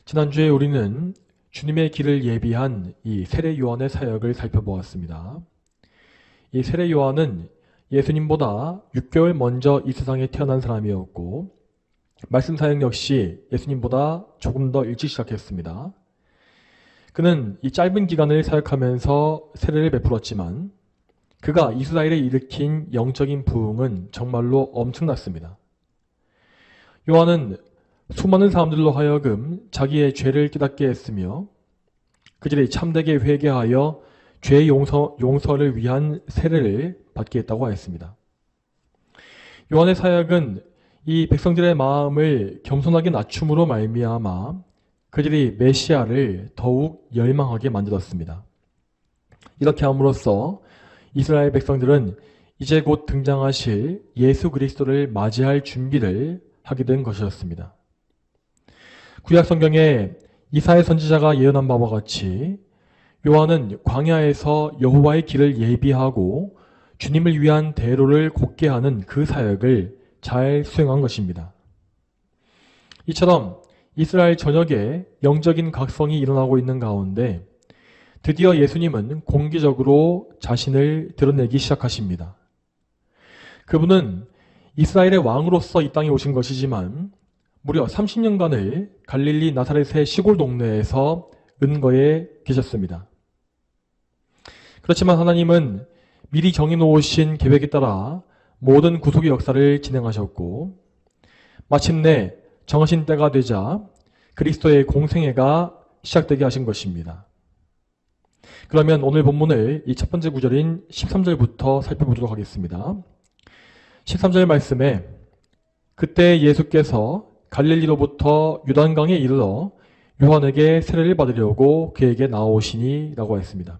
지난주에 우리는 주님의 길을 예비한 이 세례 요한의 사역을 살펴보았습니다. 이 세례 요한은 예수님보다 6개월 먼저 이 세상에 태어난 사람이었고, 말씀 사역 역시 예수님보다 조금 더 일찍 시작했습니다. 그는 이 짧은 기간을 사역하면서 세례를 베풀었지만 그가 이스라엘에 일으킨 영적인 부흥은 정말로 엄청났습니다. 요한은 수많은 사람들로 하여금 자기의 죄를 깨닫게 했으며 그들이 참되게 회개하여 죄 용서를 위한 세례를 받게 했다고 하였습니다. 요한의 사역은 이 백성들의 마음을 겸손하게 낮춤으로 말미암아 그들이 메시아를 더욱 열망하게 만들었습니다. 이렇게 함으로써 이스라엘 백성들은 이제 곧 등장하실 예수 그리스도를 맞이할 준비를 하게 된 것이었습니다. 구약 성경에 이사야 선지자가 예언한 바와 같이 요한은 광야에서 여호와의 길을 예비하고 주님을 위한 대로를 곧게 하는 그 사역을 잘 수행한 것입니다. 이처럼 이스라엘 전역에 영적인 각성이 일어나고 있는 가운데 드디어 예수님은 공개적으로 자신을 드러내기 시작하십니다. 그분은 이스라엘의 왕으로서 이 땅에 오신 것이지만 무려 30년간을 갈릴리 나사렛의 시골 동네에서 은거에 계셨습니다. 그렇지만 하나님은 미리 정해놓으신 계획에 따라 모든 구속의 역사를 진행하셨고 마침내 정하신 때가 되자 그리스도의 공생애가 시작되게 하신 것입니다. 그러면 오늘 본문을 이 첫 번째 구절인 13절부터 살펴보도록 하겠습니다. 13절 말씀에 그때 예수께서 갈릴리로부터 요단강에 이르러 요한에게 세례를 받으려고 그에게 나오시니 라고 했습니다.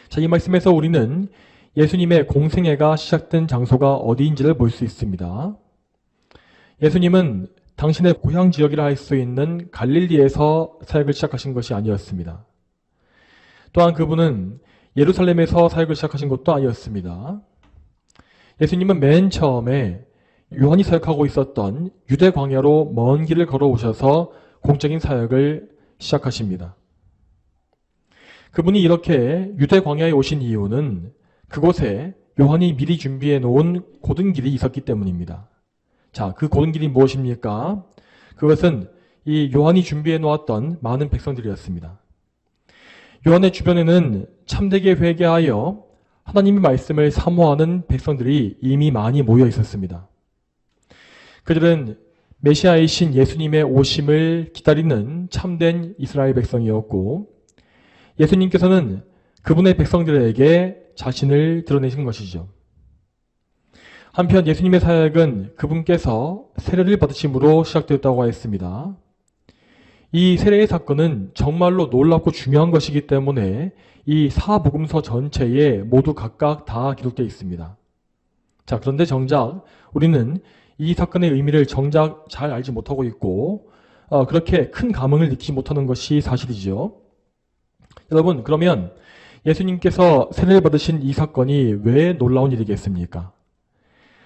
자, 이 말씀에서 우리는 예수님의 공생애가 시작된 장소가 어디인지를 볼 수 있습니다. 예수님은 당신의 고향 지역이라 할 수 있는 갈릴리에서 사역을 시작하신 것이 아니었습니다. 또한 그분은 예루살렘에서 사역을 시작하신 것도 아니었습니다. 예수님은 맨 처음에 요한이 사역하고 있었던 유대 광야로 먼 길을 걸어오셔서 공적인 사역을 시작하십니다. 그분이 이렇게 유대 광야에 오신 이유는 그곳에 요한이 미리 준비해 놓은 고든 길이 있었기 때문입니다. 자, 그 고든 길이 무엇입니까? 그것은 이 요한이 준비해 놓았던 많은 백성들이었습니다. 요한의 주변에는 참되게 회개하여 하나님의 말씀을 사모하는 백성들이 이미 많이 모여 있었습니다. 그들은 메시아이신 예수님의 오심을 기다리는 참된 이스라엘 백성이었고 예수님께서는 그분의 백성들에게 자신을 드러내신 것이죠. 한편 예수님의 사역은 그분께서 세례를 받으심으로 시작되었다고 했습니다. 이 세례의 사건은 정말로 놀랍고 중요한 것이기 때문에 이 사복음서 전체에 모두 각각 다 기록되어 있습니다. 자, 그런데 정작 우리는 이 사건의 의미를 정작 잘 알지 못하고 있고 그렇게 큰 감흥을 느끼지 못하는 것이 사실이죠. 여러분, 그러면 예수님께서 세례를 받으신 이 사건이 왜 놀라운 일이겠습니까?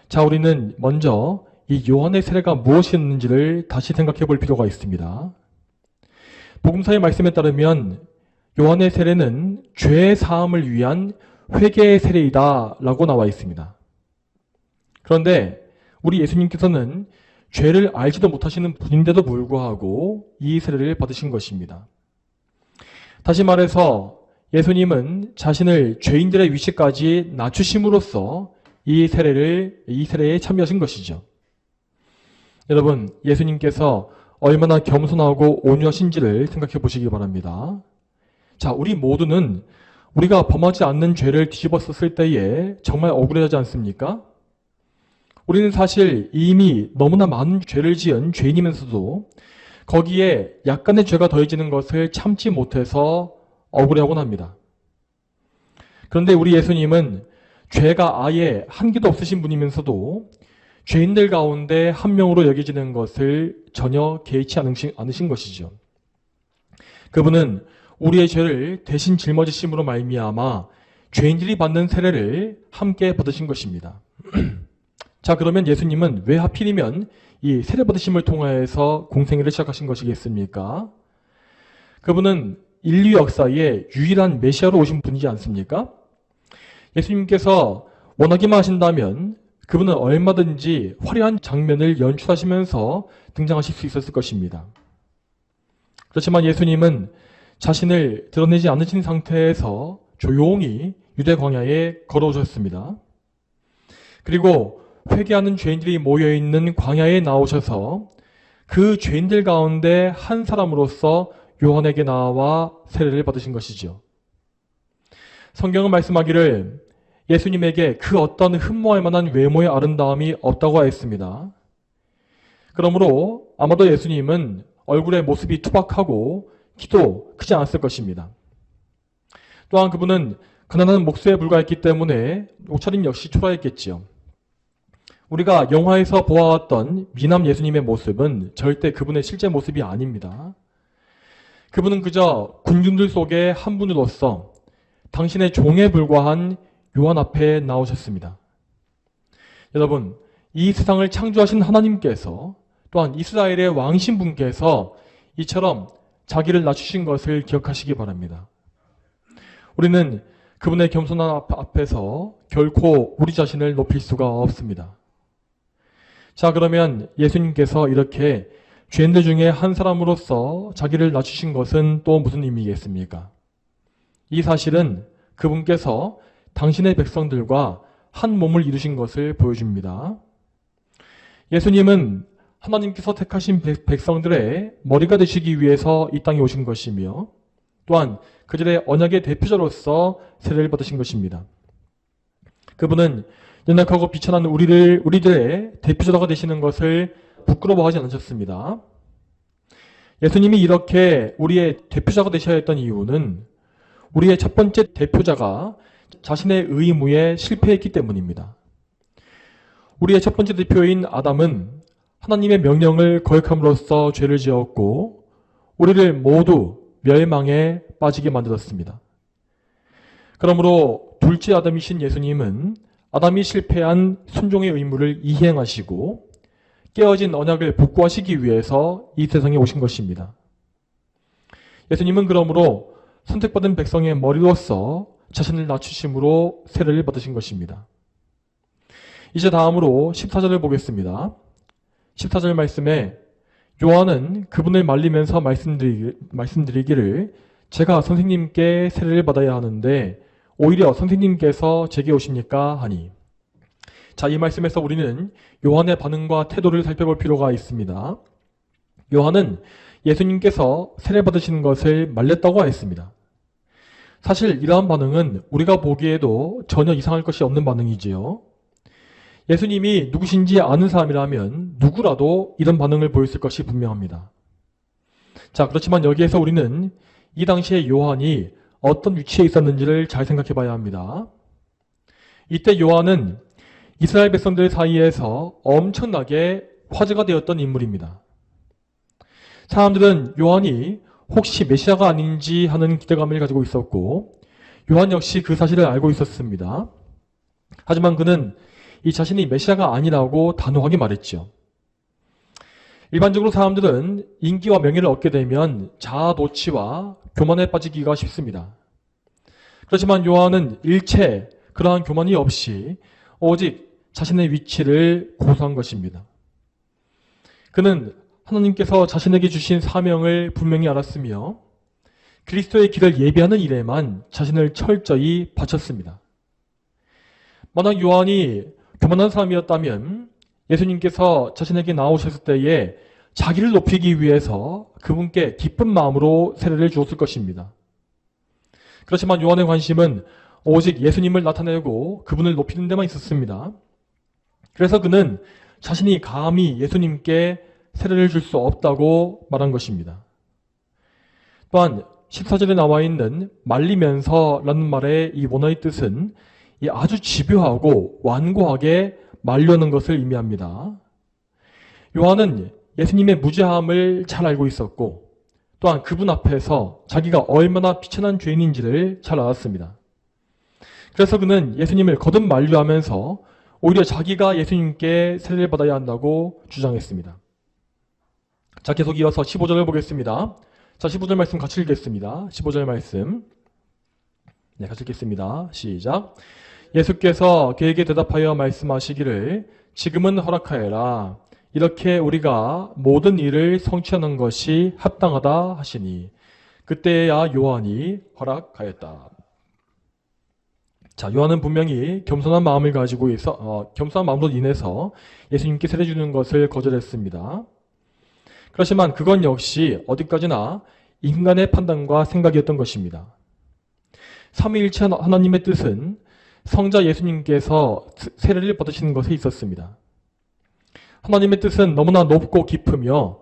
자, 우리는 먼저 이 요한의 세례가 무엇이었는지를 다시 생각해 볼 필요가 있습니다. 복음서의 말씀에 따르면 요한의 세례는 죄 사함을 위한 회개의 세례이다 라고 나와 있습니다. 그런데 우리 예수님께서는 죄를 알지도 못하시는 분인데도 불구하고 이 세례를 받으신 것입니다. 다시 말해서 예수님은 자신을 죄인들의 위치까지 낮추심으로써 이 세례에 참여하신 것이죠. 여러분, 예수님께서 얼마나 겸손하고 온유하신지를 생각해 보시기 바랍니다. 자, 우리 모두는 우리가 범하지 않는 죄를 뒤집었을 때에 정말 억울하지 않습니까? 우리는 사실 이미 너무나 많은 죄를 지은 죄인이면서도 거기에 약간의 죄가 더해지는 것을 참지 못해서 억울해하곤 합니다. 그런데 우리 예수님은 죄가 아예 한 개도 없으신 분이면서도 죄인들 가운데 한 명으로 여겨지는 것을 전혀 개의치 않으신 것이죠. 그분은 우리의 죄를 대신 짊어지심으로 말미암아 죄인들이 받는 세례를 함께 받으신 것입니다. 자, 그러면 예수님은 왜 하필이면 이 세례받으심을 통하여서 공생애를 시작하신 것이겠습니까? 그분은 인류 역사에 유일한 메시아로 오신 분이지 않습니까? 예수님께서 원하기만 하신다면 그분은 얼마든지 화려한 장면을 연출하시면서 등장하실 수 있었을 것입니다. 그렇지만 예수님은 자신을 드러내지 않으신 상태에서 조용히 유대 광야에 걸어오셨습니다. 그리고 회개하는 죄인들이 모여있는 광야에 나오셔서 그 죄인들 가운데 한 사람으로서 요한에게 나와 세례를 받으신 것이죠. 성경은 말씀하기를 예수님에게 그 어떤 흠모할 만한 외모의 아름다움이 없다고 하였습니다. 그러므로 아마도 예수님은 얼굴의 모습이 투박하고 키도 크지 않았을 것입니다. 또한 그분은 가난한 목수에 불과했기 때문에 옷차림 역시 초라했겠지요. 우리가 영화에서 보아왔던 미남 예수님의 모습은 절대 그분의 실제 모습이 아닙니다. 그분은 그저 군중들 속의 한 분으로서 당신의 종에 불과한 요한 앞에 나오셨습니다. 여러분, 이 세상을 창조하신 하나님께서 또한 이스라엘의 왕신 분께서 이처럼 자기를 낮추신 것을 기억하시기 바랍니다. 우리는 그분의 겸손한 앞에서 결코 우리 자신을 높일 수가 없습니다. 자, 그러면 예수님께서 이렇게 죄인들 중에 한 사람으로서 자기를 낮추신 것은 또 무슨 의미겠습니까? 이 사실은 그분께서 당신의 백성들과 한 몸을 이루신 것을 보여줍니다. 예수님은 하나님께서 택하신 백성들의 머리가 되시기 위해서 이 땅에 오신 것이며 또한 그들의 언약의 대표자로서 세례를 받으신 것입니다. 그분은 연약하고 비천한 우리들의 대표자가 되시는 것을 부끄러워하지 않으셨습니다. 예수님이 이렇게 우리의 대표자가 되셔야 했던 이유는 우리의 첫 번째 대표자가 자신의 의무에 실패했기 때문입니다. 우리의 첫 번째 대표인 아담은 하나님의 명령을 거역함으로써 죄를 지었고 우리를 모두 멸망에 빠지게 만들었습니다. 그러므로 둘째 아담이신 예수님은 아담이 실패한 순종의 의무를 이행하시고 깨어진 언약을 복구하시기 위해서 이 세상에 오신 것입니다. 예수님은 그러므로 선택받은 백성의 머리로서 자신을 낮추심으로 세례를 받으신 것입니다. 이제 다음으로 14절을 보겠습니다. 14절 말씀에 요한은 그분을 말리면서 말씀드리기를 제가 선생님께 세례를 받아야 하는데 오히려 선생님께서 제게 오십니까? 하니. 자, 이 말씀에서 우리는 요한의 반응과 태도를 살펴볼 필요가 있습니다. 요한은 예수님께서 세례 받으시는 것을 말렸다고 하였습니다. 사실 이러한 반응은 우리가 보기에도 전혀 이상할 것이 없는 반응이지요. 예수님이 누구신지 아는 사람이라면 누구라도 이런 반응을 보였을 것이 분명합니다. 자, 그렇지만 여기에서 우리는 이 당시에 요한이 어떤 위치에 있었는지를 잘 생각해 봐야 합니다. 이때 요한은 이스라엘 백성들 사이에서 엄청나게 화제가 되었던 인물입니다. 사람들은 요한이 혹시 메시아가 아닌지 하는 기대감을 가지고 있었고 요한 역시 그 사실을 알고 있었습니다. 하지만 그는 이 자신이 메시아가 아니라고 단호하게 말했죠. 일반적으로 사람들은 인기와 명예를 얻게 되면 자아 도취와 교만에 빠지기가 쉽습니다. 그렇지만 요한은 일체 그러한 교만이 없이 오직 자신의 위치를 고수한 것입니다. 그는 하나님께서 자신에게 주신 사명을 분명히 알았으며 그리스도의 길을 예비하는 일에만 자신을 철저히 바쳤습니다. 만약 요한이 교만한 사람이었다면 예수님께서 자신에게 나오셨을 때에 자기를 높이기 위해서 그분께 기쁜 마음으로 세례를 주었을 것입니다. 그렇지만 요한의 관심은 오직 예수님을 나타내고 그분을 높이는 데만 있었습니다. 그래서 그는 자신이 감히 예수님께 세례를 줄 수 없다고 말한 것입니다. 또한 14절에 나와 있는 말리면서라는 말의 이 원어의 뜻은 아주 집요하고 완고하게 말려는 것을 의미합니다. 요한은 예수님의 무죄함을 잘 알고 있었고 또한 그분 앞에서 자기가 얼마나 비천한 죄인인지를 잘 알았습니다. 그래서 그는 예수님을 거듭 만류하면서 오히려 자기가 예수님께 세례를 받아야 한다고 주장했습니다. 자, 계속 이어서 15절을 보겠습니다. 자, 15절 말씀 같이 읽겠습니다. 15절 말씀. 네, 같이 읽겠습니다. 시작. 예수께서 그에게 대답하여 말씀하시기를 지금은 허락하여라. 이렇게 우리가 모든 일을 성취하는 것이 합당하다 하시니 그때야 요한이 허락하였다. 자, 요한은 분명히 겸손한 마음을 가지고 겸손한 마음으로 인해서 예수님께 세례 주는 것을 거절했습니다. 그렇지만 그건 역시 어디까지나 인간의 판단과 생각이었던 것입니다. 삼위일체 하나님의 뜻은 성자 예수님께서 세례를 받으시는 것에 있었습니다. 하나님의 뜻은 너무나 높고 깊으며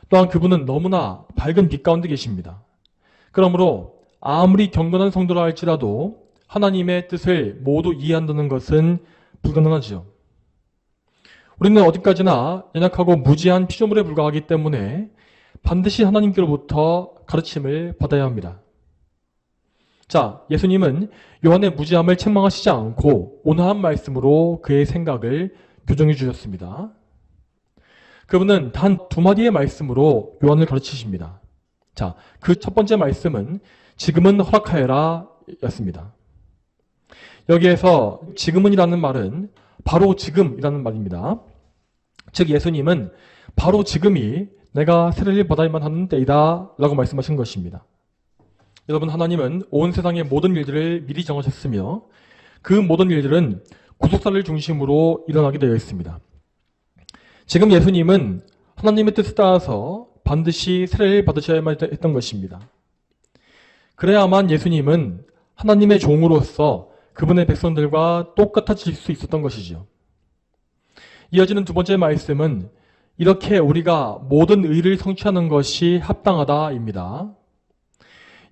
또한 그분은 너무나 밝은 빛 가운데 계십니다. 그러므로 아무리 경건한 성도라 할지라도 하나님의 뜻을 모두 이해한다는 것은 불가능하지요. 우리는 어디까지나 연약하고 무지한 피조물에 불과하기 때문에 반드시 하나님께로부터 가르침을 받아야 합니다. 자, 예수님은 요한의 무지함을 책망하시지 않고 온화한 말씀으로 그의 생각을 교정해 주셨습니다. 그분은 단 두 마디의 말씀으로 요한을 가르치십니다. 자, 그 첫 번째 말씀은 지금은 허락하여라 였습니다. 여기에서 지금은이라는 말은 바로 지금이라는 말입니다. 즉 예수님은 바로 지금이 내가 세례를 받아야만 하는 때이다 라고 말씀하신 것입니다. 여러분, 하나님은 온 세상의 모든 일들을 미리 정하셨으며 그 모든 일들은 구속사를 중심으로 일어나게 되어 있습니다. 지금 예수님은 하나님의 뜻에 따라서 반드시 세례를 받으셔야만 했던 것입니다. 그래야만 예수님은 하나님의 종으로서 그분의 백성들과 똑같아질 수 있었던 것이지요. 이어지는 두 번째 말씀은 이렇게 우리가 모든 의를 성취하는 것이 합당하다입니다.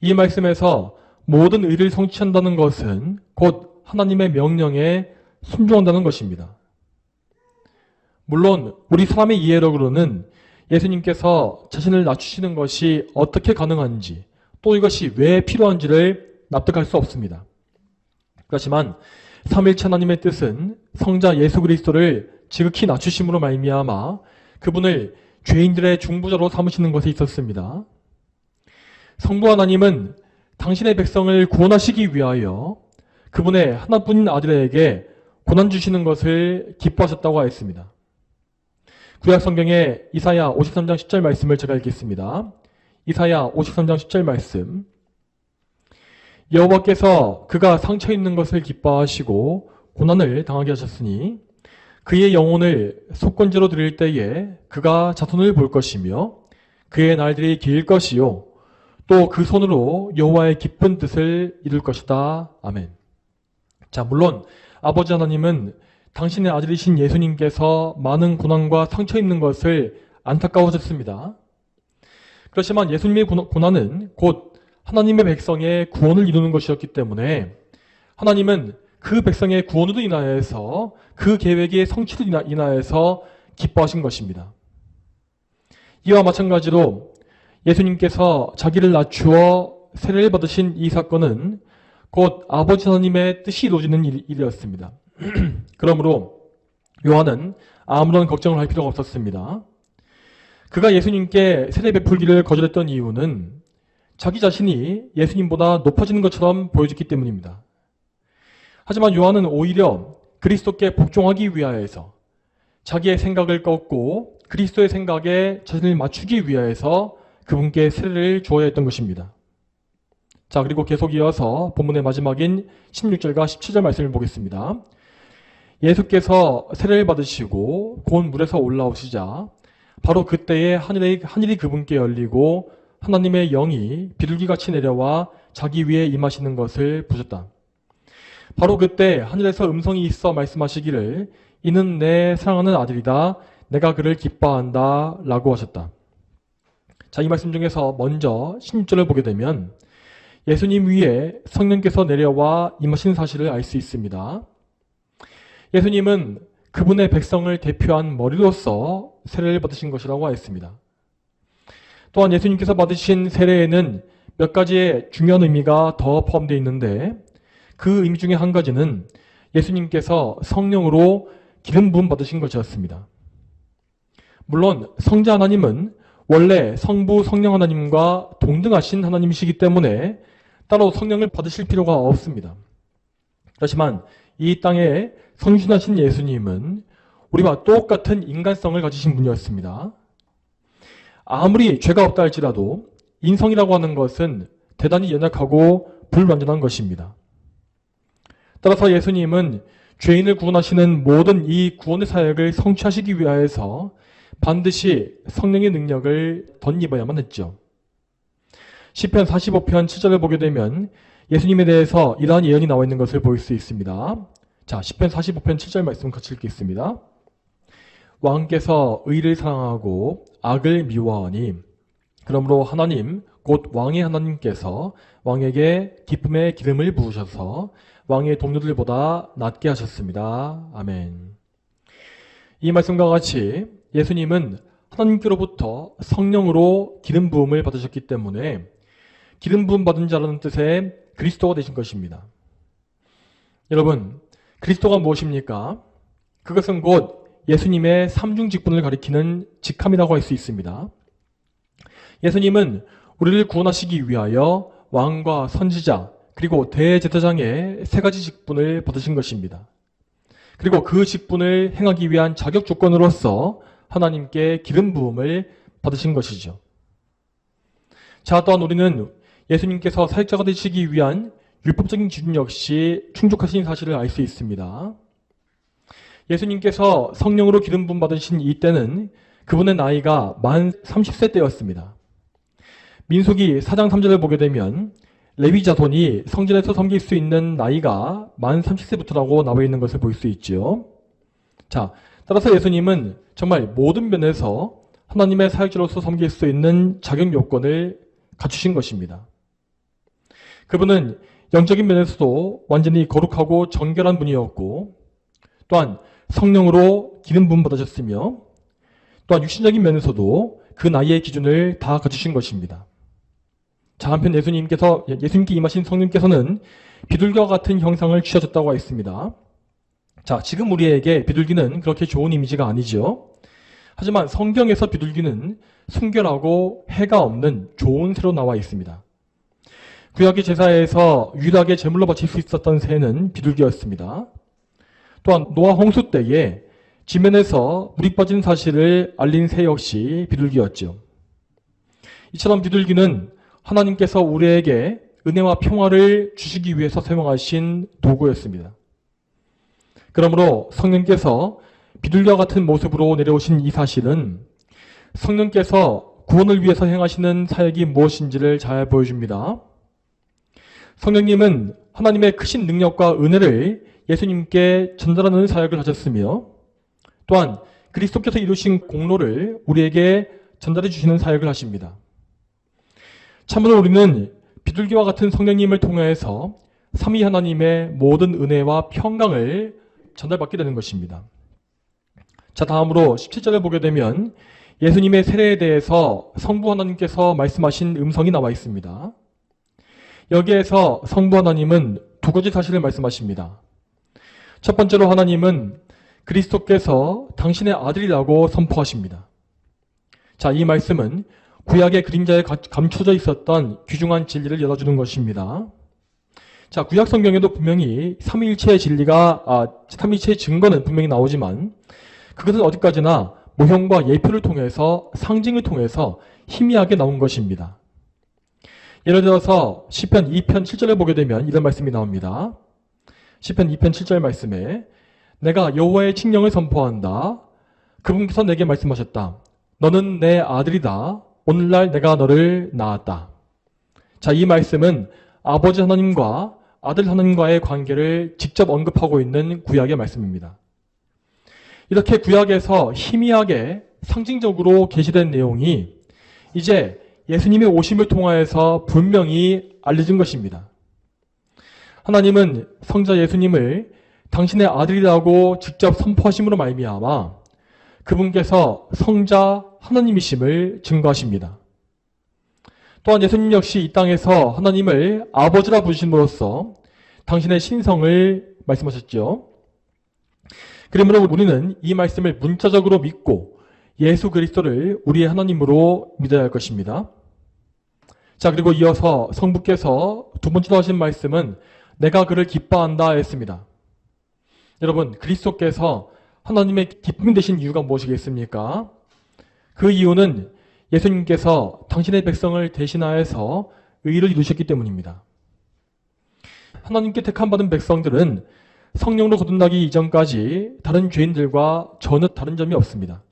이 말씀에서 모든 의를 성취한다는 것은 곧 하나님의 명령에 순종한다는 것입니다. 물론 우리 사람의 이해력으로는 예수님께서 자신을 낮추시는 것이 어떻게 가능한지 또 이것이 왜 필요한지를 납득할 수 없습니다. 그렇지만 삼일체 하나님의 뜻은 성자 예수 그리스도를 지극히 낮추심으로 말미암아 그분을 죄인들의 중보자로 삼으시는 것에 있었습니다. 성부 하나님은 당신의 백성을 구원하시기 위하여 그분의 하나뿐인 아들에게 고난 주시는 것을 기뻐하셨다고 하였습니다. 구약 성경의 이사야 53장 10절 말씀을 제가 읽겠습니다. 이사야 53장 10절 말씀. 여호와께서 그가 상처 있는 것을 기뻐하시고 고난을 당하게 하셨으니 그의 영혼을 속건제로 드릴 때에 그가 자손을 볼 것이며 그의 날들이 길 것이요 또 그 손으로 여호와의 기쁜 뜻을 이룰 것이다. 아멘. 자, 물론 아버지 하나님은 당신의 아들이신 예수님께서 많은 고난과 상처 있는 것을 안타까워하셨습니다. 그렇지만 예수님의 고난은 곧 하나님의 백성의 구원을 이루는 것이었기 때문에 하나님은 그 백성의 구원으로 인하여서 그 계획의 성취로 인하여서 기뻐하신 것입니다. 이와 마찬가지로 예수님께서 자기를 낮추어 세례를 받으신 이 사건은 곧 아버지 하나님의 뜻이 이루어지는 일이었습니다. 그러므로 요한은 아무런 걱정을 할 필요가 없었습니다. 그가 예수님께 세례 베풀기를 거절했던 이유는 자기 자신이 예수님보다 높아지는 것처럼 보여졌기 때문입니다. 하지만 요한은 오히려 그리스도께 복종하기 위하여서 자기의 생각을 꺾고 그리스도의 생각에 자신을 맞추기 위하여서 그분께 세례를 주어야 했던 것입니다. 자, 그리고 계속 이어서 본문의 마지막인 16절과 17절 말씀을 보겠습니다. 예수께서 세례를 받으시고 곧 물에서 올라오시자 바로 그때에 하늘이 그분께 열리고 하나님의 영이 비둘기같이 내려와 자기 위에 임하시는 것을 보셨다. 바로 그때 하늘에서 음성이 있어 말씀하시기를 이는 내 사랑하는 아들이다. 내가 그를 기뻐한다. 라고 하셨다. 자, 이 말씀 중에서 먼저 16절을 보게 되면 예수님 위에 성령께서 내려와 임하신 사실을 알 수 있습니다. 예수님은 그분의 백성을 대표한 머리로서 세례를 받으신 것이라고 하였습니다. 또한 예수님께서 받으신 세례에는 몇 가지의 중요한 의미가 더 포함되어 있는데 그 의미 중에 한 가지는 예수님께서 성령으로 기름 부음 받으신 것이었습니다. 물론 성자 하나님은 원래 성부 성령 하나님과 동등하신 하나님이시기 때문에 따로 성령을 받으실 필요가 없습니다. 그렇지만 이 땅에 성신하신 예수님은 우리와 똑같은 인간성을 가지신 분이었습니다. 아무리 죄가 없다 할지라도 인성이라고 하는 것은 대단히 연약하고 불완전한 것입니다. 따라서 예수님은 죄인을 구원하시는 모든 이 구원의 사역을 성취하시기 위하여서 반드시 성령의 능력을 덧입어야만 했죠. 시편 45편 7절을 보게 되면 예수님에 대해서 이러한 예언이 나와 있는 것을 볼 수 있습니다. 자, 시편 45편 7절 말씀 같이 읽겠습니다. 왕께서 의를 사랑하고 악을 미워하니 그러므로 하나님 곧 왕의 하나님께서 왕에게 기쁨의 기름을 부으셔서 왕의 동료들보다 낫게 하셨습니다. 아멘. 이 말씀과 같이 예수님은 하나님께로부터 성령으로 기름 부음을 받으셨기 때문에 기름 부음 받은 자라는 뜻의 그리스도가 되신 것입니다. 여러분, 그리스도가 무엇입니까? 그것은 곧 예수님의 삼중 직분을 가리키는 직함이라고 할 수 있습니다. 예수님은 우리를 구원하시기 위하여 왕과 선지자 그리고 대제사장의 세 가지 직분을 받으신 것입니다. 그리고 그 직분을 행하기 위한 자격 조건으로서 하나님께 기름 부음을 받으신 것이죠. 자, 또한 우리는 예수님께서 사역자가 되시기 위한 율법적인 기준 역시 충족하신 사실을 알 수 있습니다. 예수님께서 성령으로 기름 부음 받으신 이때는 그분의 나이가 만 30세 때였습니다. 민수기 4장 3절을 보게 되면 레위 자손이 성전에서 섬길 수 있는 나이가 만 30세부터라고 나와 있는 것을 볼 수 있죠. 자, 따라서 예수님은 정말 모든 면에서 하나님의 사역자로서 섬길 수 있는 자격 요건을 갖추신 것입니다. 그분은 영적인 면에서도 완전히 거룩하고 정결한 분이었고 또한 성령으로 기름 부음 받으셨으며 또한 육신적인 면에서도 그 나이의 기준을 다 갖추신 것입니다. 자, 한편 예수님께 임하신 성령께서는 비둘기와 같은 형상을 취하셨다고 했습니다. 자, 지금 우리에게 비둘기는 그렇게 좋은 이미지가 아니죠. 하지만 성경에서 비둘기는 순결하고 해가 없는 좋은 새로 나와 있습니다. 구약의 제사에서 유일하게 제물로 바칠 수 있었던 새는 비둘기였습니다. 또한 노아 홍수 때에 지면에서 물이 빠진 사실을 알린 새 역시 비둘기였죠. 이처럼 비둘기는 하나님께서 우리에게 은혜와 평화를 주시기 위해서 사용하신 도구였습니다. 그러므로 성령께서 비둘기와 같은 모습으로 내려오신 이 사실은 성령께서 구원을 위해서 행하시는 사역이 무엇인지를 잘 보여줍니다. 성령님은 하나님의 크신 능력과 은혜를 예수님께 전달하는 사역을 하셨으며 또한 그리스도께서 이루신 공로를 우리에게 전달해 주시는 사역을 하십니다. 참으로 우리는 비둘기와 같은 성령님을 통해서 삼위 하나님의 모든 은혜와 평강을 전달받게 되는 것입니다. 자, 다음으로 17절을 보게 되면 예수님의 세례에 대해서 성부 하나님께서 말씀하신 음성이 나와 있습니다. 여기에서 성부 하나님은 두 가지 사실을 말씀하십니다. 첫 번째로 하나님은 그리스도께서 당신의 아들이라고 선포하십니다. 자, 이 말씀은 구약의 그림자에 감춰져 있었던 귀중한 진리를 열어주는 것입니다. 자, 구약 성경에도 분명히 삼위일체의 삼위일체의 증거는 분명히 나오지만 그것은 어디까지나 모형과 예표를 통해서 상징을 통해서 희미하게 나온 것입니다. 예를 들어서 시편 2편 7절을 보게 되면 이런 말씀이 나옵니다. 시편 2편 7절 말씀에 내가 여호와의 칙령을 선포한다. 그분께서 내게 말씀하셨다. 너는 내 아들이다. 오늘날 내가 너를 낳았다. 자, 이 말씀은 아버지 하나님과 아들 하나님과의 관계를 직접 언급하고 있는 구약의 말씀입니다. 이렇게 구약에서 희미하게 상징적으로 게시된 내용이 이제 예수님의 오심을 통하여서 분명히 알려진 것입니다. 하나님은 성자 예수님을 당신의 아들이라고 직접 선포하심으로 말미암아 그분께서 성자 하나님이심을 증거하십니다. 또한 예수님 역시 이 땅에서 하나님을 아버지라 부르심으로써 당신의 신성을 말씀하셨죠. 그러므로 우리는 이 말씀을 문자적으로 믿고 예수 그리스도를 우리의 하나님으로 믿어야 할 것입니다. 자, 그리고 이어서 성부께서 두 번째로 하신 말씀은 내가 그를 기뻐한다 했습니다. 여러분, 그리스도께서 하나님의 기쁨이 되신 이유가 무엇이겠습니까? 그 이유는 예수님께서 당신의 백성을 대신하여서 의를 이루셨기 때문입니다. 하나님께 택함받은 백성들은 성령으로 거듭나기 이전까지 다른 죄인들과 전혀 다른 점이 없습니다.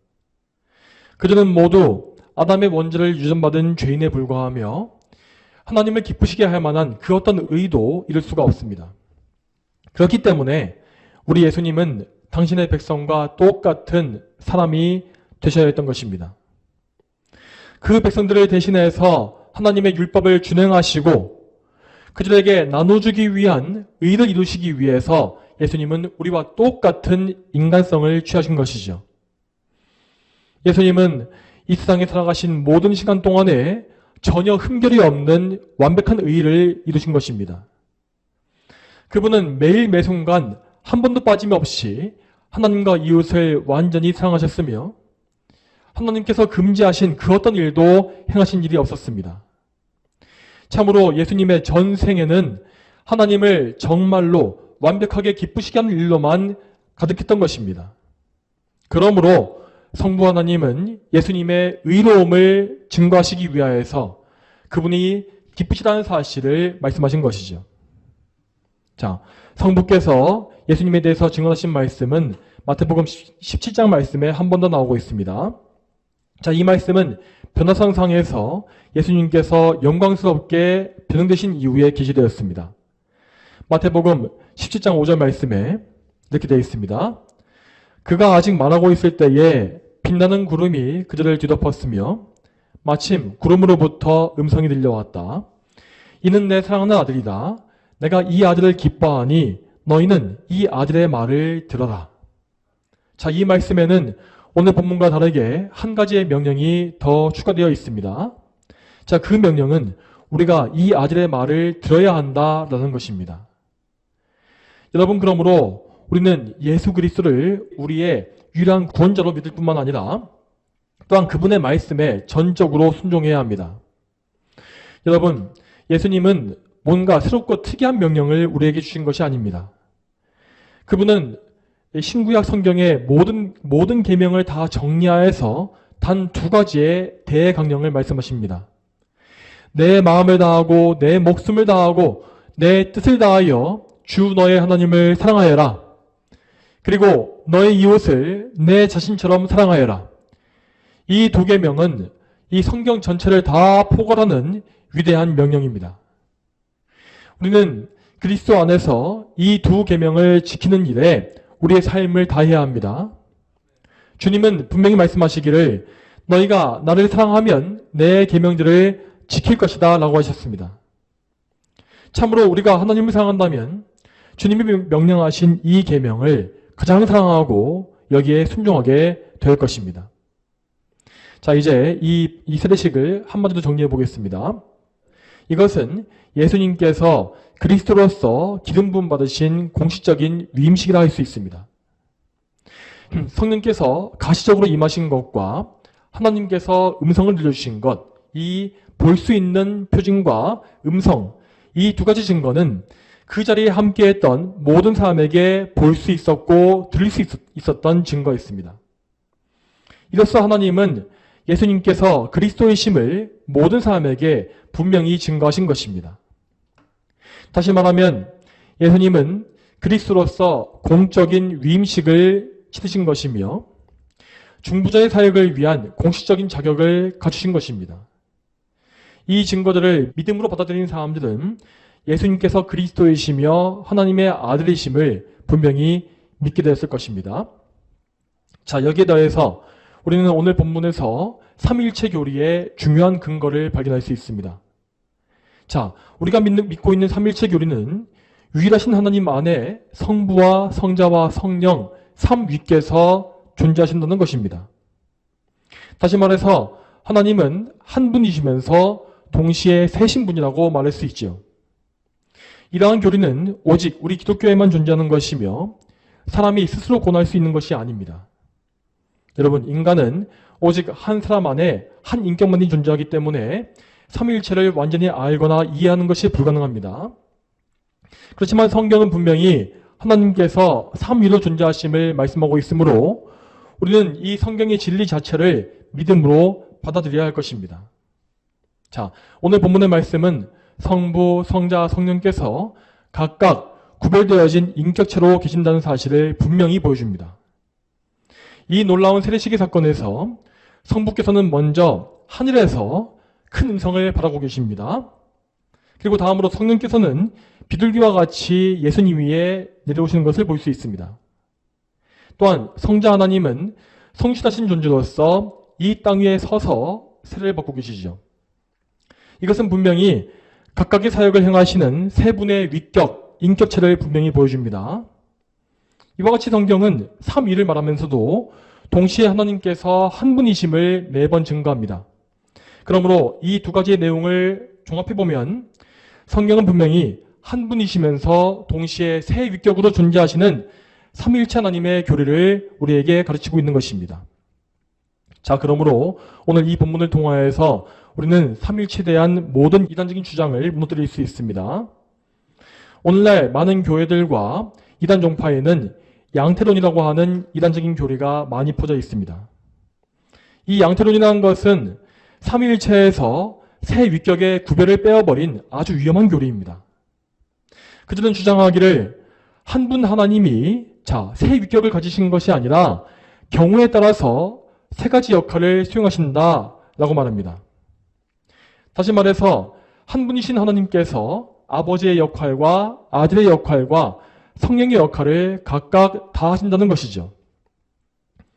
그들은 모두 아담의 원죄를 유전받은 죄인에 불과하며 하나님을 기쁘시게 할 만한 그 어떤 의도 이룰 수가 없습니다. 그렇기 때문에 우리 예수님은 당신의 백성과 똑같은 사람이 되셔야 했던 것입니다. 그 백성들을 대신해서 하나님의 율법을 준행하시고 그들에게 나눠주기 위한 의를 이루시기 위해서 예수님은 우리와 똑같은 인간성을 취하신 것이죠. 예수님은 이 세상에 살아가신 모든 시간 동안에 전혀 흠결이 없는 완벽한 의를 이루신 것입니다. 그분은 매일 매순간 한 번도 빠짐없이 하나님과 이웃을 완전히 사랑하셨으며 하나님께서 금지하신 그 어떤 일도 행하신 일이 없었습니다. 참으로 예수님의 전생에는 하나님을 정말로 완벽하게 기쁘시게 하는 일로만 가득했던 것입니다. 그러므로 성부 하나님은 예수님의 의로움을 증거하시기 위하여서 그분이 기쁘시다는 사실을 말씀하신 것이죠. 자, 성부께서 예수님에 대해서 증언하신 말씀은 마태복음 17장 말씀에 한 번 더 나오고 있습니다. 자, 이 말씀은 변화상상에서 예수님께서 영광스럽게 변형되신 이후에 계시되었습니다. 마태복음 17장 5절 말씀에 이렇게 되어 있습니다. 그가 아직 말하고 있을 때에 빛나는 구름이 그들을 뒤덮었으며 마침 구름으로부터 음성이 들려왔다. 이는 내 사랑하는 아들이다. 내가 이 아들을 기뻐하니 너희는 이 아들의 말을 들어라. 자, 이 말씀에는 오늘 본문과 다르게 한 가지의 명령이 더 추가되어 있습니다. 자, 그 명령은 우리가 이 아들의 말을 들어야 한다라는 것입니다. 여러분, 그러므로 우리는 예수 그리스도를 우리의 유일한 구원자로 믿을 뿐만 아니라 또한 그분의 말씀에 전적으로 순종해야 합니다. 여러분, 예수님은 뭔가 새롭고 특이한 명령을 우리에게 주신 것이 아닙니다. 그분은 신구약 성경의 모든 계명을 다 정리하여서 단 두 가지의 대강령을 말씀하십니다. 내 마음을 다하고 내 목숨을 다하고 내 뜻을 다하여 주 너의 하나님을 사랑하여라. 그리고 너의 이웃을 내 자신처럼 사랑하여라. 이 두 계명은 이 성경 전체를 다 포괄하는 위대한 명령입니다. 우리는 그리스도 안에서 이 두 계명을 지키는 일에 우리의 삶을 다해야 합니다. 주님은 분명히 말씀하시기를 너희가 나를 사랑하면 내 계명들을 지킬 것이다 라고 하셨습니다. 참으로 우리가 하나님을 사랑한다면 주님이 명령하신 이 계명을 가장 사랑하고 여기에 순종하게 될 것입니다. 자, 이제 이 세례식을 한마디로 정리해 보겠습니다. 이것은 예수님께서 그리스도로서 기름 부음 받으신 공식적인 위임식이라 할 수 있습니다. 성령께서 가시적으로 임하신 것과 하나님께서 음성을 들려주신 것, 이 볼 수 있는 표징과 음성, 이 두 가지 증거는 그 자리에 함께했던 모든 사람에게 볼 수 있었고 들릴 수 있었던 증거였습니다. 이로써 하나님은 예수님께서 그리스도이심을 모든 사람에게 분명히 증거하신 것입니다. 다시 말하면 예수님은 그리스도로서 공적인 위임식을 치르신 것이며 중보자의 사역을 위한 공식적인 자격을 갖추신 것입니다. 이 증거들을 믿음으로 받아들인 사람들은 예수님께서 그리스도이시며 하나님의 아들이심을 분명히 믿게 되었을 것입니다. 자, 여기에 더해서 우리는 오늘 본문에서 삼위일체 교리의 중요한 근거를 발견할 수 있습니다. 자, 우리가 믿고 있는 삼위일체 교리는 유일하신 하나님 안에 성부와 성자와 성령 삼위께서 존재하신다는 것입니다. 다시 말해서 하나님은 한 분이시면서 동시에 세 신분이라고 말할 수 있죠. 이러한 교리는 오직 우리 기독교에만 존재하는 것이며 사람이 스스로 권할 수 있는 것이 아닙니다. 여러분, 인간은 오직 한 사람 안에 한 인격만이 존재하기 때문에 삼위일체를 완전히 알거나 이해하는 것이 불가능합니다. 그렇지만 성경은 분명히 하나님께서 삼위로 존재하심을 말씀하고 있으므로 우리는 이 성경의 진리 자체를 믿음으로 받아들여야 할 것입니다. 자, 오늘 본문의 말씀은 성부, 성자, 성령께서 각각 구별되어진 인격체로 계신다는 사실을 분명히 보여줍니다. 이 놀라운 세례시기 사건에서 성부께서는 먼저 하늘에서 큰 음성을 바라고 계십니다. 그리고 다음으로 성령께서는 비둘기와 같이 예수님 위에 내려오시는 것을 볼 수 있습니다. 또한 성자 하나님은 성실하신 존재로서 이 땅 위에 서서 세례를 받고 계시죠. 이것은 분명히 각각의 사역을 행하시는 세 분의 위격, 인격체를 분명히 보여줍니다. 이와 같이 성경은 삼위를 말하면서도 동시에 하나님께서 한 분이심을 매번 증거합니다. 그러므로 이 두 가지의 내용을 종합해보면 성경은 분명히 한 분이시면서 동시에 세 위격으로 존재하시는 삼위일체 하나님의 교리를 우리에게 가르치고 있는 것입니다. 자, 그러므로 오늘 이 본문을 통하여서 우리는 삼위일체에 대한 모든 이단적인 주장을 무너뜨릴 수 있습니다. 오늘날 많은 교회들과 이단 종파에는 양태론이라고 하는 이단적인 교리가 많이 퍼져 있습니다. 이 양태론이라는 것은 삼위일체에서 세 위격의 구별을 빼어버린 아주 위험한 교리입니다. 그들은 주장하기를 한 분 하나님이 세 위격을 가지신 것이 아니라 경우에 따라서 세 가지 역할을 수행하신다라고 말합니다. 다시 말해서 한 분이신 하나님께서 아버지의 역할과 아들의 역할과 성령의 역할을 각각 다 하신다는 것이죠.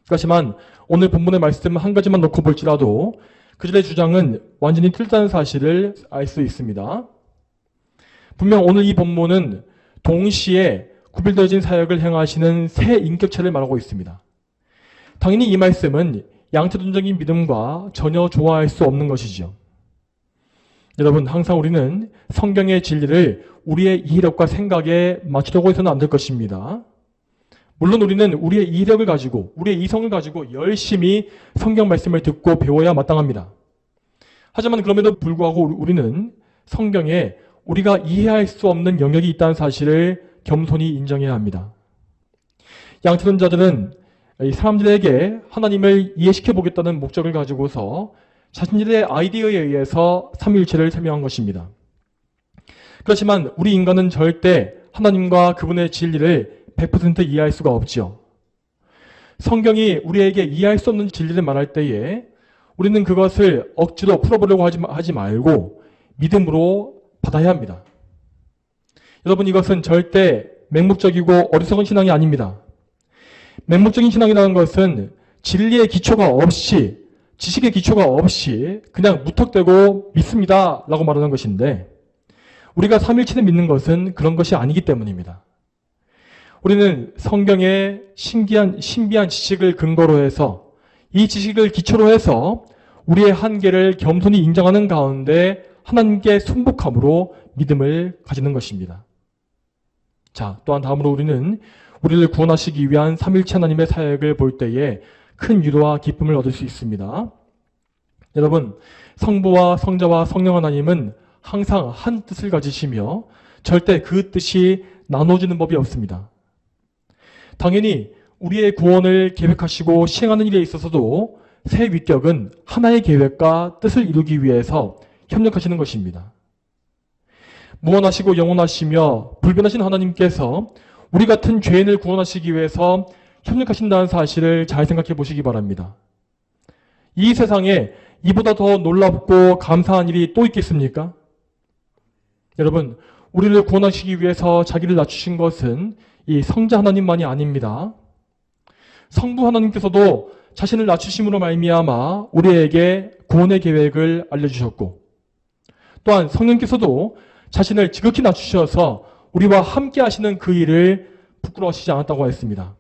그렇지만 오늘 본문의 말씀 한 가지만 놓고 볼지라도 그들의 주장은 완전히 틀렸다는 사실을 알 수 있습니다. 분명 오늘 이 본문은 동시에 구별되어진 사역을 행하시는 세 인격체를 말하고 있습니다. 당연히 이 말씀은 양태론적인 믿음과 전혀 조화할 수 없는 것이죠. 여러분, 항상 우리는 성경의 진리를 우리의 이해력과 생각에 맞추려고 해서는 안 될 것입니다. 물론 우리는 우리의 이해력을 가지고 우리의 이성을 가지고 열심히 성경 말씀을 듣고 배워야 마땅합니다. 하지만 그럼에도 불구하고 우리는 성경에 우리가 이해할 수 없는 영역이 있다는 사실을 겸손히 인정해야 합니다. 양태론자들은 사람들에게 하나님을 이해시켜 보겠다는 목적을 가지고서 자신들의 아이디어에 의해서 삼위일체를 설명한 것입니다. 그렇지만 우리 인간은 절대 하나님과 그분의 진리를 100% 이해할 수가 없죠. 성경이 우리에게 이해할 수 없는 진리를 말할 때에 우리는 그것을 억지로 풀어보려고 하지 말고 믿음으로 받아야 합니다. 여러분, 이것은 절대 맹목적이고 어리석은 신앙이 아닙니다. 맹목적인 신앙이라는 것은 진리의 기초가 없이, 지식의 기초가 없이 그냥 무턱대고 믿습니다 라고 말하는 것인데, 우리가 삼위일체를 믿는 것은 그런 것이 아니기 때문입니다. 우리는 성경의 신비한 지식을 근거로 해서 이 지식을 기초로 해서 우리의 한계를 겸손히 인정하는 가운데 하나님께 순복함으로 믿음을 가지는 것입니다. 자, 또한 다음으로 우리는 우리를 구원하시기 위한 삼위일체 하나님의 사역을 볼 때에 큰 위로와 기쁨을 얻을 수 있습니다. 여러분, 성부와 성자와 성령 하나님은 항상 한 뜻을 가지시며 절대 그 뜻이 나눠지는 법이 없습니다. 당연히 우리의 구원을 계획하시고 시행하는 일에 있어서도 세 위격은 하나의 계획과 뜻을 이루기 위해서 협력하시는 것입니다. 무한하시고 영원하시며 불변하신 하나님께서 우리 같은 죄인을 구원하시기 위해서 협력하신다는 사실을 잘 생각해 보시기 바랍니다. 이 세상에 이보다 더 놀랍고 감사한 일이 또 있겠습니까? 여러분, 우리를 구원하시기 위해서 자기를 낮추신 것은 이 성자 하나님만이 아닙니다. 성부 하나님께서도 자신을 낮추심으로 말미암아 우리에게 구원의 계획을 알려주셨고, 또한 성령께서도 자신을 지극히 낮추셔서 우리와 함께 하시는 그 일을 부끄러워하시지 않았다고 했습니다.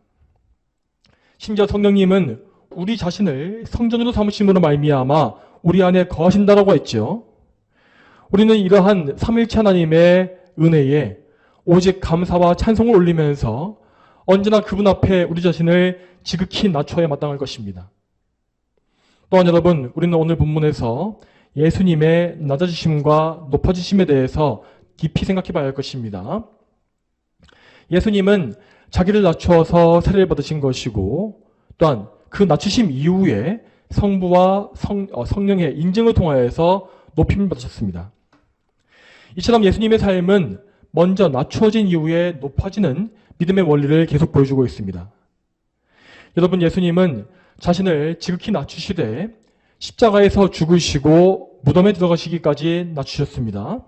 심지어 성령님은 우리 자신을 성전으로 삼으심으로 말미암아 우리 안에 거하신다라고 했죠. 우리는 이러한 삼위일체 하나님의 은혜에 오직 감사와 찬송을 올리면서 언제나 그분 앞에 우리 자신을 지극히 낮춰야 마땅할 것입니다. 또한 여러분, 우리는 오늘 본문에서 예수님의 낮아지심과 높아지심에 대해서 깊이 생각해 봐야 할 것입니다. 예수님은 자기를 낮추어서 세례를 받으신 것이고, 또한 그 낮추심 이후에 성부와 성령의 인증을 통하여서 높임을 받으셨습니다. 이처럼 예수님의 삶은 먼저 낮추어진 이후에 높아지는 믿음의 원리를 계속 보여주고 있습니다. 여러분, 예수님은 자신을 지극히 낮추시되 십자가에서 죽으시고 무덤에 들어가시기까지 낮추셨습니다.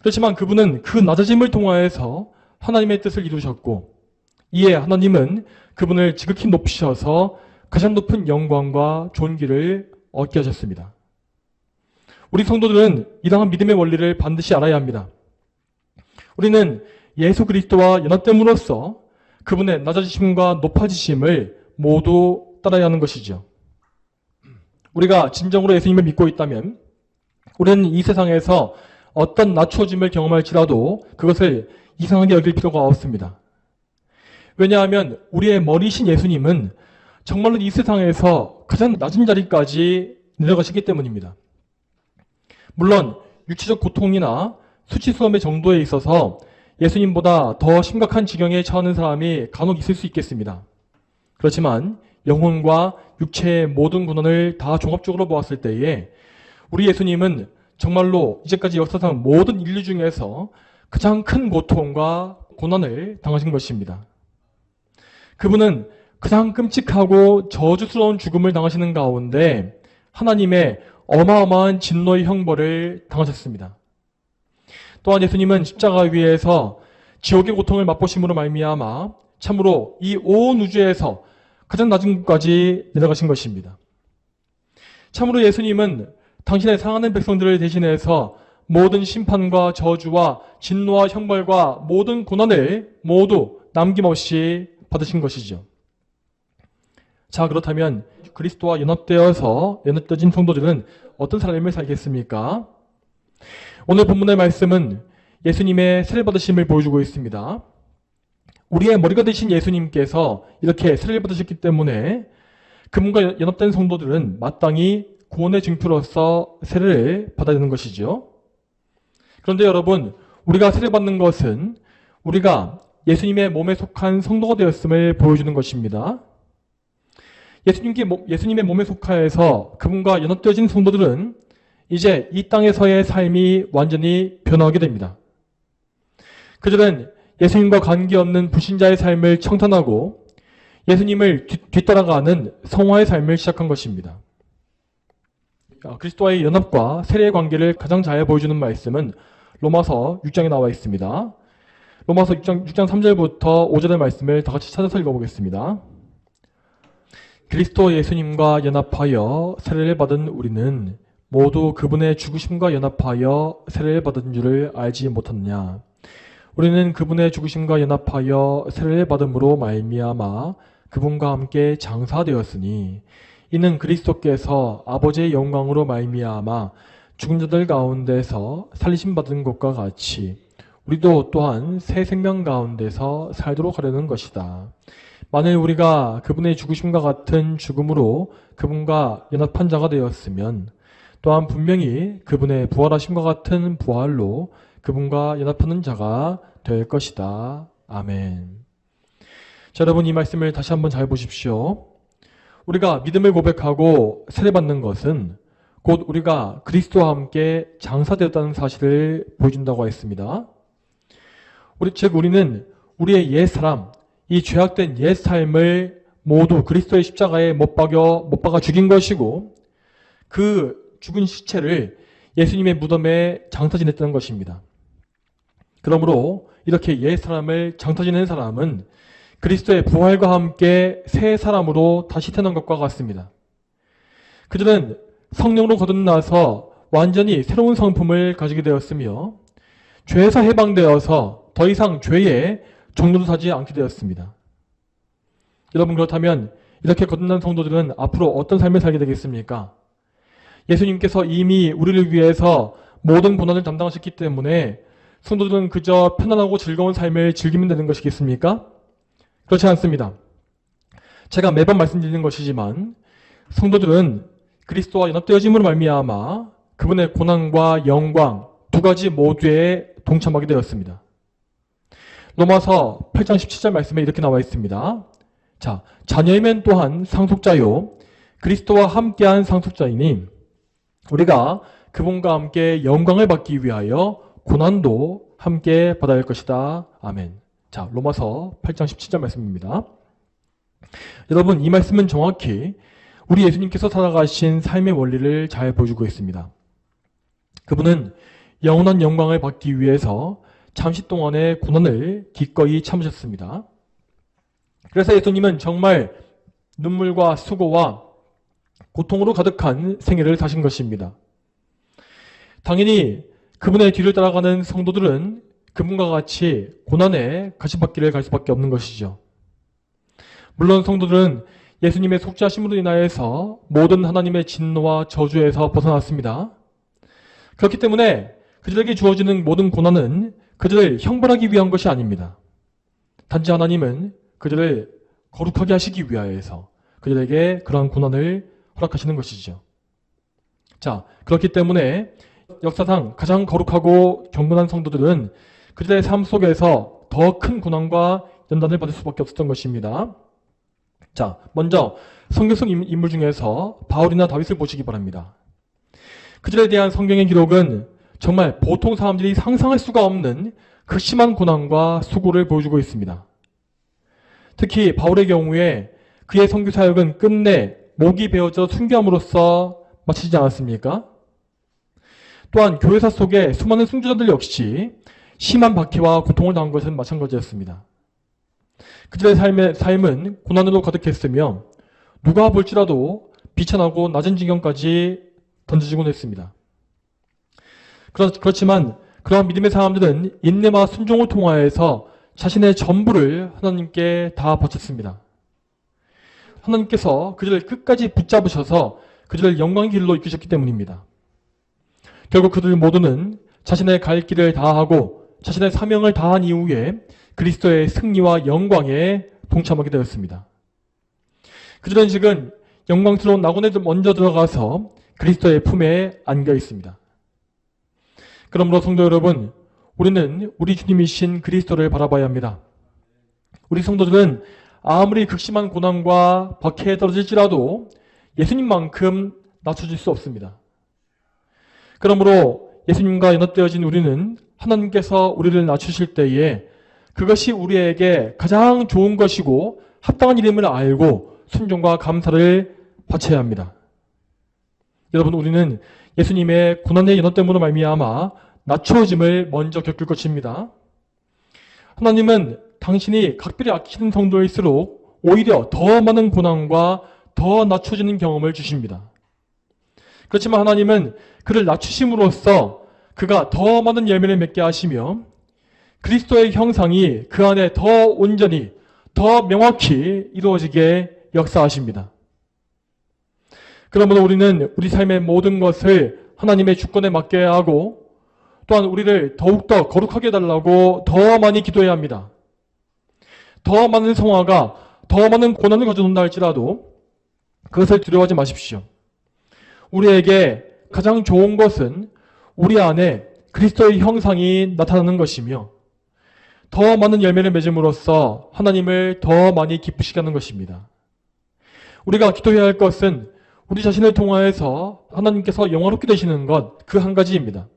그렇지만 그분은 그 낮아짐을 통하여서 하나님의 뜻을 이루셨고, 이에 하나님은 그분을 지극히 높이셔서 가장 높은 영광과 존귀를 얻게 하셨습니다. 우리 성도들은 이러한 믿음의 원리를 반드시 알아야 합니다. 우리는 예수 그리스도와 연합됨으로써 그분의 낮아지심과 높아지심을 모두 따라야 하는 것이죠. 우리가 진정으로 예수님을 믿고 있다면 우리는 이 세상에서 어떤 낮춰짐을 경험할지라도 그것을 이상하게 여길 필요가 없습니다. 왜냐하면 우리의 머리신 예수님은 정말로 이 세상에서 가장 낮은 자리까지 내려가시기 때문입니다. 물론 육체적 고통이나 수치스러움의 정도에 있어서 예수님보다 더 심각한 지경에 처하는 사람이 간혹 있을 수 있겠습니다. 그렇지만 영혼과 육체의 모든 고난을 다 종합적으로 보았을 때에 우리 예수님은 정말로 이제까지 역사상 모든 인류 중에서 가장 큰 고통과 고난을 당하신 것입니다. 그분은 가장 끔찍하고 저주스러운 죽음을 당하시는 가운데 하나님의 어마어마한 진노의 형벌을 당하셨습니다. 또한 예수님은 십자가 위에서 지옥의 고통을 맛보심으로 말미암아 참으로 이 온 우주에서 가장 낮은 곳까지 내려가신 것입니다. 참으로 예수님은 당신의 사랑하는 백성들을 대신해서 모든 심판과 저주와 진노와 형벌과 모든 고난을 모두 남김없이 받으신 것이죠. 자, 그렇다면 그리스도와 연합되어진 성도들은 어떤 삶을 살겠습니까? 오늘 본문의 말씀은 예수님의 세례 받으심을 보여주고 있습니다. 우리의 머리가 되신 예수님께서 이렇게 세례를 받으셨기 때문에 그분과 연합된 성도들은 마땅히 구원의 증표로서 세례를 받아야 되는 것이죠. 그런데 여러분, 우리가 세례받는 것은 우리가 예수님의 몸에 속한 성도가 되었음을 보여주는 것입니다. 예수님의 몸에 속하여서 그분과 연합되어진 성도들은 이제 이 땅에서의 삶이 완전히 변화하게 됩니다. 그들은 예수님과 관계없는 불신자의 삶을 청산하고 예수님을 뒤따라가는 성화의 삶을 시작한 것입니다. 그리스도와의 연합과 세례의 관계를 가장 잘 보여주는 말씀은 로마서 6장에 나와 있습니다. 로마서 6장 3절부터 5절의 말씀을 다 같이 찾아서 읽어보겠습니다. 그리스도 예수님과 연합하여 세례를 받은 우리는 모두 그분의 죽으심과 연합하여 세례를 받은 줄을 알지 못하느냐. 우리는 그분의 죽으심과 연합하여 세례를 받음으로 말미암아 그분과 함께 장사되었으니 이는 그리스도께서 아버지의 영광으로 말미암아 죽은 자들 가운데서 살리심 받은 것과 같이 우리도 또한 새 생명 가운데서 살도록 하려는 것이다. 만일 우리가 그분의 죽으심과 같은 죽음으로 그분과 연합한 자가 되었으면 또한 분명히 그분의 부활하심과 같은 부활로 그분과 연합하는 자가 될 것이다. 아멘. 자, 여러분, 이 말씀을 다시 한번 잘 보십시오. 우리가 믿음을 고백하고 세례받는 것은 곧 우리가 그리스도와 함께 장사되었다는 사실을 보여준다고 했습니다. 우리는 우리의 옛 사람, 이 죄악된 옛 삶을 모두 그리스도의 십자가에 못 박아 죽인 것이고 그 죽은 시체를 예수님의 무덤에 장사 지냈다는 것입니다. 그러므로 이렇게 옛 사람을 장사 지낸 사람은 그리스도의 부활과 함께 새 사람으로 다시 태어난 것과 같습니다. 그들은 성령으로 거듭나서 완전히 새로운 성품을 가지게 되었으며 죄에서 해방되어서 더 이상 죄에 종로도 사지 않게 되었습니다. 여러분, 그렇다면 이렇게 거듭난 성도들은 앞으로 어떤 삶을 살게 되겠습니까? 예수님께서 이미 우리를 위해서 모든 고난을 담당하셨기 때문에 성도들은 그저 편안하고 즐거운 삶을 즐기면 되는 것이겠습니까? 그렇지 않습니다. 제가 매번 말씀드리는 것이지만 성도들은 그리스도와 연합되어짐으로 말미암아 그분의 고난과 영광 두 가지 모두에 동참하게 되었습니다. 로마서 8장 17절 말씀에 이렇게 나와 있습니다. 자, 자녀이면 또한 상속자요 그리스도와 함께한 상속자이니 우리가 그분과 함께 영광을 받기 위하여 고난도 함께 받아야 할 것이다. 아멘. 자, 로마서 8장 17절 말씀입니다. 여러분, 이 말씀은 정확히 우리 예수님께서 살아가신 삶의 원리를 잘 보여주고 있습니다. 그분은 영원한 영광을 받기 위해서 잠시 동안의 고난을 기꺼이 참으셨습니다. 그래서 예수님은 정말 눈물과 수고와 고통으로 가득한 생애를 사신 것입니다. 당연히 그분의 뒤를 따라가는 성도들은 그분과 같이 고난의 가시밭길을 갈 수밖에 없는 것이죠. 물론 성도들은 예수님의 속죄하심으로 인하여서 모든 하나님의 진노와 저주에서 벗어났습니다. 그렇기 때문에 그들에게 주어지는 모든 고난은 그들을 형벌하기 위한 것이 아닙니다. 단지 하나님은 그들을 거룩하게 하시기 위하여서 그들에게 그러한 고난을 허락하시는 것이죠. 자, 그렇기 때문에 역사상 가장 거룩하고 경건한 성도들은 그들의 삶 속에서 더 큰 고난과 연단을 받을 수밖에 없었던 것입니다. 자, 먼저 성경 속 인물 중에서 바울이나 다윗을 보시기 바랍니다. 그들에 대한 성경의 기록은 정말 보통 사람들이 상상할 수가 없는 그 심한 고난과 수고를 보여주고 있습니다. 특히 바울의 경우에 그의 선교 사역은 끝내 목이 베어져 순교함으로써 마치지 않았습니까? 또한 교회사 속에 수많은 순교자들 역시 심한 박해와 고통을 당한 것은 마찬가지였습니다. 그들의 삶은 고난으로 가득했으며 누가 볼지라도 비천하고 낮은 지경까지 던져지곤 했습니다. 그렇지만 그러한 믿음의 사람들은 인내와 순종을 통하여서 자신의 전부를 하나님께 다 바쳤습니다. 하나님께서 그들을 끝까지 붙잡으셔서 그들을 영광의 길로 이끄셨기 때문입니다. 결국 그들 모두는 자신의 갈 길을 다하고 자신의 사명을 다한 이후에 그리스도의 승리와 영광에 동참하게 되었습니다. 그들은 지금 영광스러운 낙원에 먼저 들어가서 그리스도의 품에 안겨 있습니다. 그러므로 성도 여러분, 우리는 우리 주님이신 그리스도를 바라봐야 합니다. 우리 성도들은 아무리 극심한 고난과 박해에 떨어질지라도 예수님만큼 낮춰질 수 없습니다. 그러므로 예수님과 연합되어진 우리는 하나님께서 우리를 낮추실 때에 그것이 우리에게 가장 좋은 것이고 합당한 일임을 알고 순종과 감사를 바쳐야 합니다. 여러분, 우리는 예수님의 고난의 연합됨으로 말미암아 낮추어짐을 먼저 겪을 것입니다. 하나님은 당신이 각별히 아끼는 성도일수록 오히려 더 많은 고난과 더 낮춰지는 경험을 주십니다. 그렇지만 하나님은 그를 낮추심으로써 그가 더 많은 열매를 맺게 하시며 그리스도의 형상이 그 안에 더 온전히 더 명확히 이루어지게 역사하십니다. 그러므로 우리는 우리 삶의 모든 것을 하나님의 주권에 맡겨야 하고 또한 우리를 더욱더 거룩하게 해달라고 더 많이 기도해야 합니다. 더 많은 성화가 더 많은 고난을 가져온다 할지라도 그것을 두려워하지 마십시오. 우리에게 가장 좋은 것은 우리 안에 그리스도의 형상이 나타나는 것이며 더 많은 열매를 맺음으로써 하나님을 더 많이 기쁘시게 하는 것입니다. 우리가 기도해야 할 것은 우리 자신을 통하여서 하나님께서 영화롭게 되시는 것 그 한 가지입니다.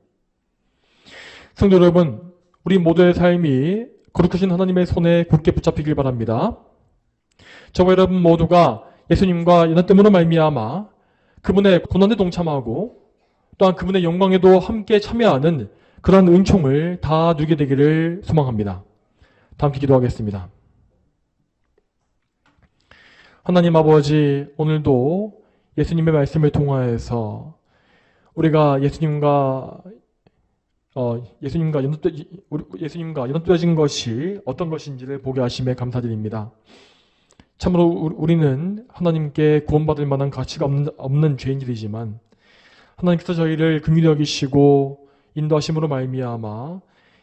성도 여러분, 우리 모두의 삶이 거룩하신 하나님의 손에 굳게 붙잡히길 바랍니다. 저와 여러분 모두가 예수님과 연합됨으로 말미암아 그분의 고난에 동참하고 또한 그분의 영광에도 함께 참여하는 그러한 은총을 다 누리게 되기를 소망합니다. 다 함께 기도하겠습니다. 하나님 아버지, 오늘도 예수님의 말씀을 통하여서 우리가 예수님과 연합되어진 것이 어떤 것인지를 보게 하심에 감사드립니다. 참으로 우리는 하나님께 구원받을 만한 가치가 없는 죄인들이지만 하나님께서 저희를 긍휼히 여기시고 인도하심으로 말미암아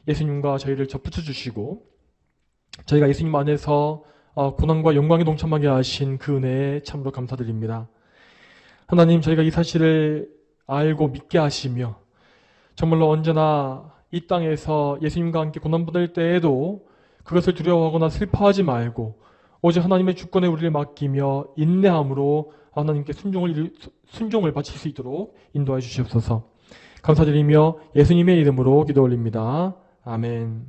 예수님과 저희를 접붙여 주시고 저희가 예수님 안에서 고난과 영광에 동참하게 하신 그 은혜에 참으로 감사드립니다. 하나님, 저희가 이 사실을 알고 믿게 하시며 정말로 언제나 이 땅에서 예수님과 함께 고난받을 때에도 그것을 두려워하거나 슬퍼하지 말고 오직 하나님의 주권에 우리를 맡기며 인내함으로 하나님께 순종을 바칠 수 있도록 인도해 주시옵소서. 감사드리며 예수님의 이름으로 기도 올립니다. 아멘.